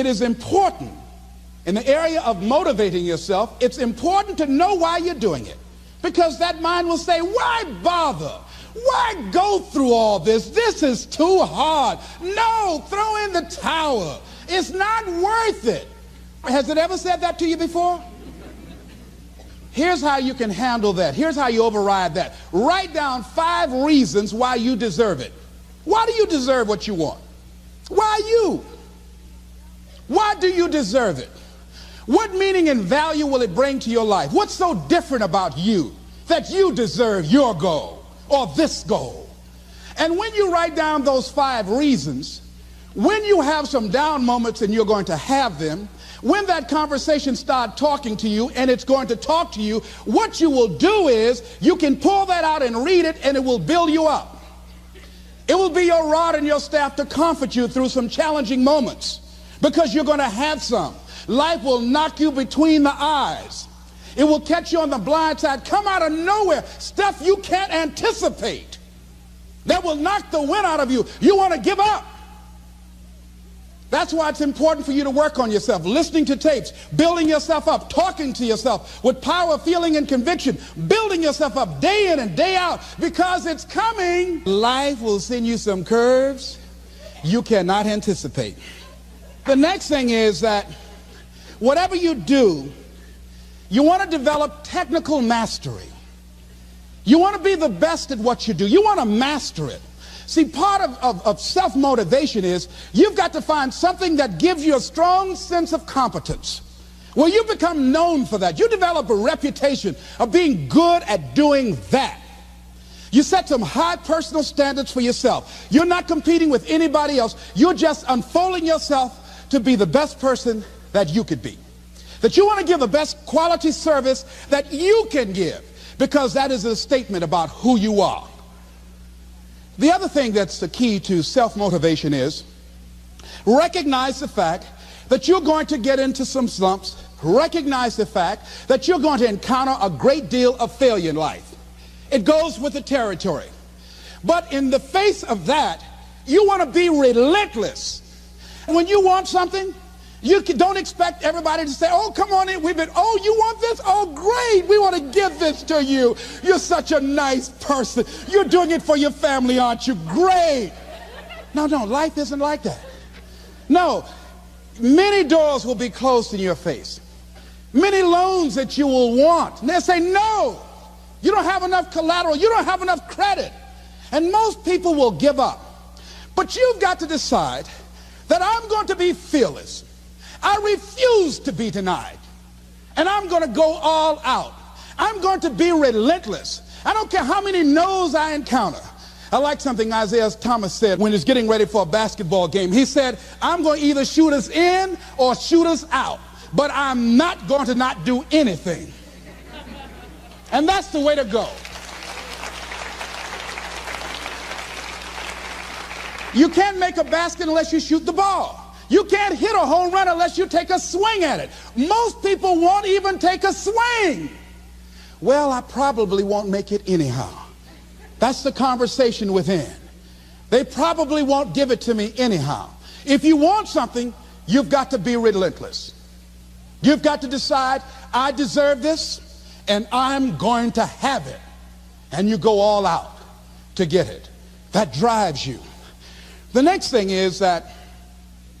it is important in the area of motivating yourself, it's important to know why you're doing it. Because that mind will say, why bother? Why go through all this? This is too hard. No, throw in the towel. It's not worth it. Has it ever said that to you before? Here's how you can handle that. Here's how you override that. Write down 5 reasons why you deserve it. Why do you deserve what you want? Why you? Why do you deserve it? What meaning and value will it bring to your life? What's so different about you that you deserve your goal or this goal? And when you write down those 5 reasons, when you have some down moments, and you're going to have them, when that conversation starts talking to you, and it's going to talk to you, what you will do is you can pull that out and read it, and it will build you up. It will be your rod and your staff to comfort you through some challenging moments, because you're going to have some. Life will knock you between the eyes. It will catch you on the blind side, come out of nowhere, stuff you can't anticipate that will knock the wind out of you. You want to give up. That's why it's important for you to work on yourself, listening to tapes, building yourself up, talking to yourself with power, feeling, and conviction, building yourself up day in and day out, because it's coming. Life will send you some curves you cannot anticipate. The next thing is that whatever you do, you want to develop technical mastery. You want to be the best at what you do. You want to master it. See, part of self-motivation is you've got to find something that gives you a strong sense of competence. Well, you become known for that. You develop a reputation of being good at doing that. You set some high personal standards for yourself. You're not competing with anybody else. You're just unfolding yourself to be the best person that you could be. That you want to give the best quality service that you can give, because that is a statement about who you are. The other thing that's the key to self-motivation is recognize the fact that you're going to get into some slumps. Recognize the fact that you're going to encounter a great deal of failure in life. It goes with the territory. But in the face of that, you want to be relentless. And when you want something, you don't expect everybody to say, oh, come on in. Oh, you want this? Oh, great. We want to give this to you. You're such a nice person. You're doing it for your family, aren't you? Great. No, life isn't like that. No, many doors will be closed in your face. Many loans that you will want. And they'll say, no, you don't have enough collateral. You don't have enough credit. And most people will give up. But you've got to decide that I'm going to be fearless. I refuse to be denied. And I'm going to go all out. I'm going to be relentless. I don't care how many no's I encounter. I like something Isaiah Thomas said when he's getting ready for a basketball game. He said, I'm going to either shoot us in or shoot us out, but I'm not going to not do anything. And that's the way to go. You can't make a basket unless you shoot the ball. You can't hit a home run unless you take a swing at it. Most people won't even take a swing. Well, I probably won't make it anyhow. That's the conversation within. They probably won't give it to me anyhow. If you want something, you've got to be relentless. You've got to decide, I deserve this, and I'm going to have it. And you go all out to get it. That drives you. The next thing is that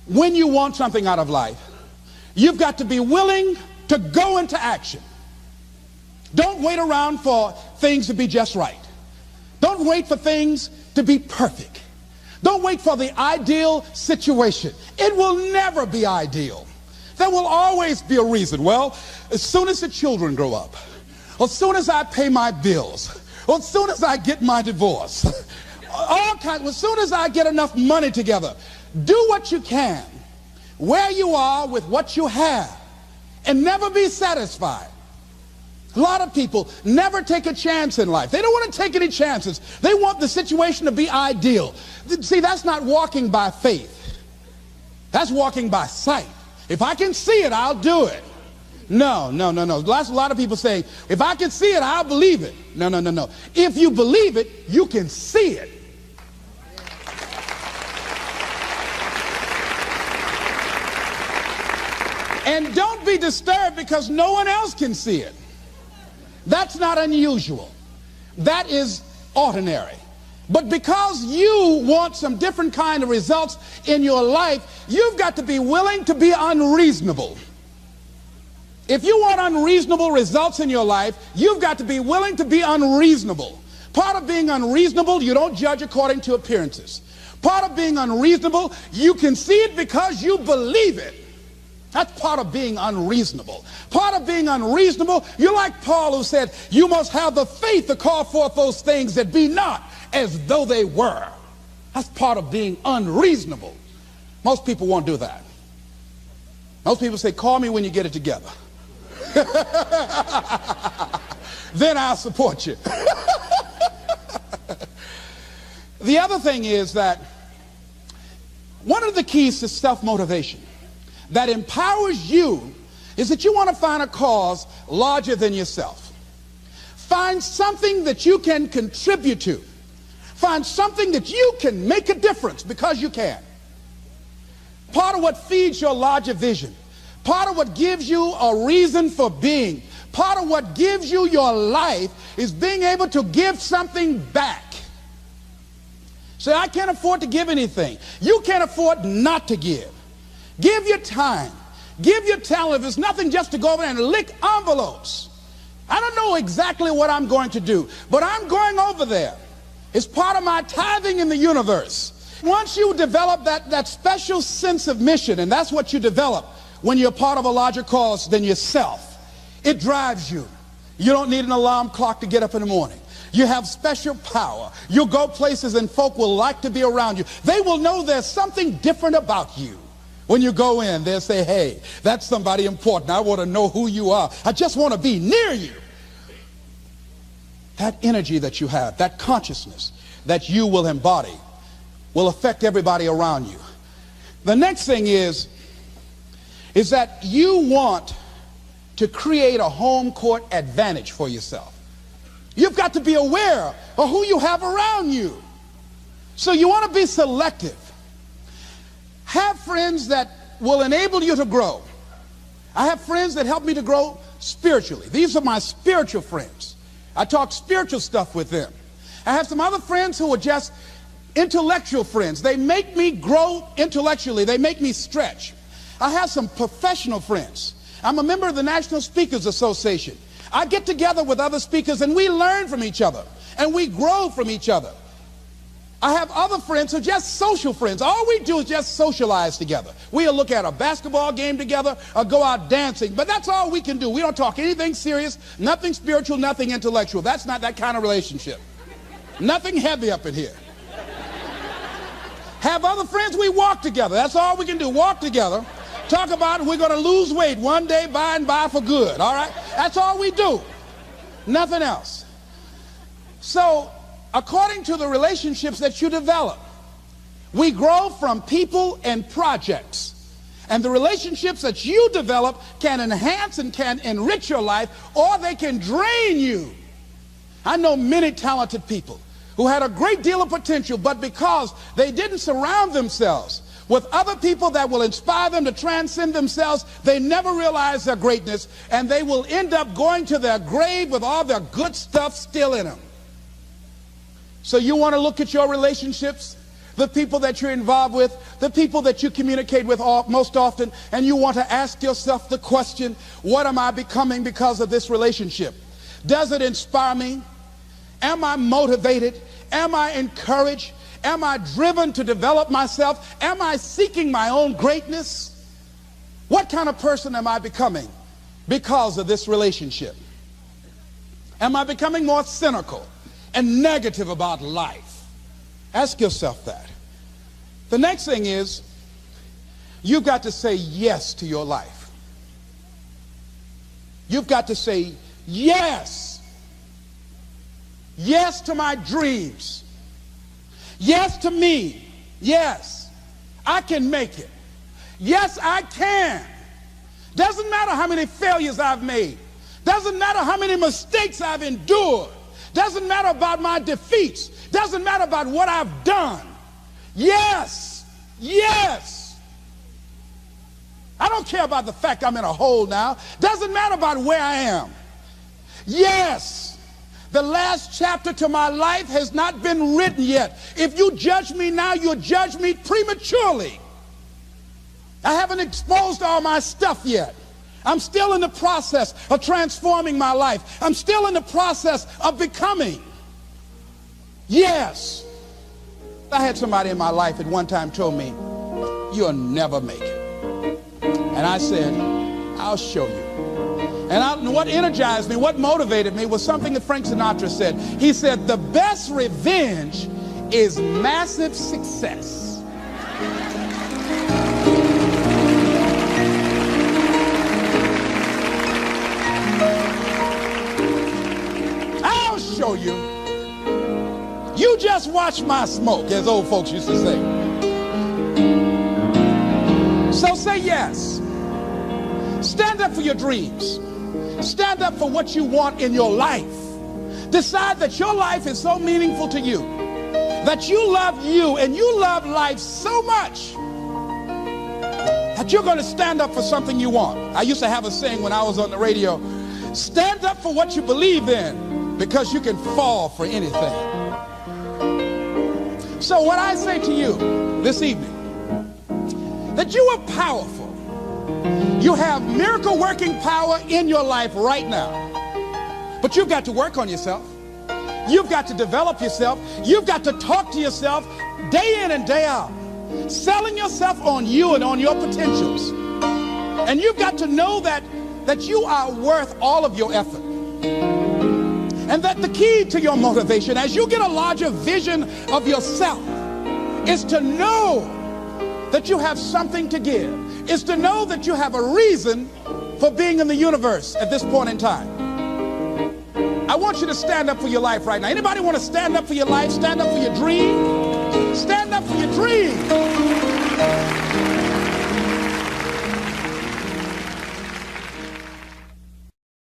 when you want something out of life, you've got to be willing to go into action. Don't wait around for things to be just right. Don't wait for things to be perfect. Don't wait for the ideal situation. It will never be ideal. There will always be a reason. Well, as soon as the children grow up, or as soon as I pay my bills, or as soon as I get my divorce, as soon as I get enough money together, do what you can, where you are with what you have, and never be satisfied. A lot of people never take a chance in life. They don't want to take any chances. They want the situation to be ideal. See, that's not walking by faith. That's walking by sight. If I can see it, I'll do it. No. That's a lot of people saying, if I can see it, I'll believe it. No. If you believe it, you can see it. And don't be disturbed because no one else can see it. That's not unusual. That is ordinary. But because you want some different kind of results in your life, you've got to be willing to be unreasonable. If you want unreasonable results in your life, you've got to be willing to be unreasonable. Part of being unreasonable, you don't judge according to appearances. Part of being unreasonable, you can see it because you believe it. That's part of being unreasonable. Part of being unreasonable, you're like Paul who said, you must have the faith to call forth those things that be not as though they were. That's part of being unreasonable. Most people won't do that. Most people say, call me when you get it together. Then I'll support you. The other thing is that one of the keys to self-motivation that empowers you is that you want to find a cause larger than yourself. Find something that you can contribute to. Find something that you can make a difference because you can. Part of what feeds your larger vision, part of what gives you a reason for being, part of what gives you your life is being able to give something back. Say, I can't afford to give anything. You can't afford not to give. Give your time. Give your talent. If it's nothing, just to go over there and lick envelopes. I don't know exactly what I'm going to do, but I'm going over there. It's part of my tithing in the universe. Once you develop that special sense of mission, and that's what you develop when you're part of a larger cause than yourself, it drives you. You don't need an alarm clock to get up in the morning. You have special power. You'll go places and folk will like to be around you. They will know there's something different about you. When you go in, they'll say, hey, that's somebody important. I want to know who you are. I just want to be near you. That energy that you have, that consciousness that you will embody will affect everybody around you. The next thing is that you want to create a home court advantage for yourself. You've got to be aware of who you have around you. So you want to be selective. Have friends that will enable you to grow. I have friends that help me to grow spiritually. These are my spiritual friends. I talk spiritual stuff with them. I have some other friends who are just intellectual friends. They make me grow intellectually. They make me stretch. I have some professional friends. I'm a member of the National Speakers Association. I get together with other speakers and we learn from each other and we grow from each other. I have other friends who are just social friends. All we do is just socialize together. We'll look at a basketball game together or go out dancing, but that's all we can do. We don't talk anything serious, nothing spiritual, nothing intellectual. That's not that kind of relationship. Nothing heavy up in here. Have other friends, we walk together. That's all we can do, walk together. Talk about we're going to lose weight one day by and by for good, all right? That's all we do. Nothing else. So, according to the relationships that you develop, we grow from people and projects. And the relationships that you develop can enhance and can enrich your life, or they can drain you. I know many talented people who had a great deal of potential, but because they didn't surround themselves with other people that will inspire them to transcend themselves, they never realize their greatness, and they will end up going to their grave with all their good stuff still in them. So you want to look at your relationships, the people that you're involved with, the people that you communicate with most often, and you want to ask yourself the question, what am I becoming because of this relationship? Does it inspire me? Am I motivated? Am I encouraged? Am I driven to develop myself? Am I seeking my own greatness? What kind of person am I becoming because of this relationship? Am I becoming more cynical and negative about life? Ask yourself that. The next thing is, you've got to say yes to your life. You've got to say yes. Yes to my dreams. Yes to me. Yes, I can make it. Yes, I can. Doesn't matter how many failures I've made. Doesn't matter how many mistakes I've endured. Doesn't matter about my defeats. Doesn't matter about what I've done. Yes, yes. I don't care about the fact I'm in a hole now. Doesn't matter about where I am. Yes, the last chapter to my life has not been written yet. If you judge me now, you'll judge me prematurely. I haven't exposed all my stuff yet. I'm still in the process of transforming my life. I'm still in the process of becoming. Yes. I had somebody in my life at one time told me, you'll never make it. And I said, I'll show you. And what energized me, what motivated me was something that Frank Sinatra said. He said, the best revenge is massive success. I'll show you. You just watch my smoke, as old folks used to say. So say yes. Stand up for your dreams. Stand up for what you want in your life. Decide that your life is so meaningful to you, that you love you and you love life so much that you're going to stand up for something you want. I used to have a saying when I was on the radio, stand up for what you believe in, because you can fall for anything. So what I say to you this evening, that you are powerful. You have miracle working power in your life right now. But you've got to work on yourself. You've got to develop yourself. You've got to talk to yourself day in and day out, selling yourself on you and on your potentials. And you've got to know that you are worth all of your effort. And that the key to your motivation, as you get a larger vision of yourself, is to know that you have something to give, is to know that you have a reason for being in the universe at this point in time. I want you to stand up for your life right now. Anybody want to stand up for your life? Stand up for your dream? Stand up for your dream.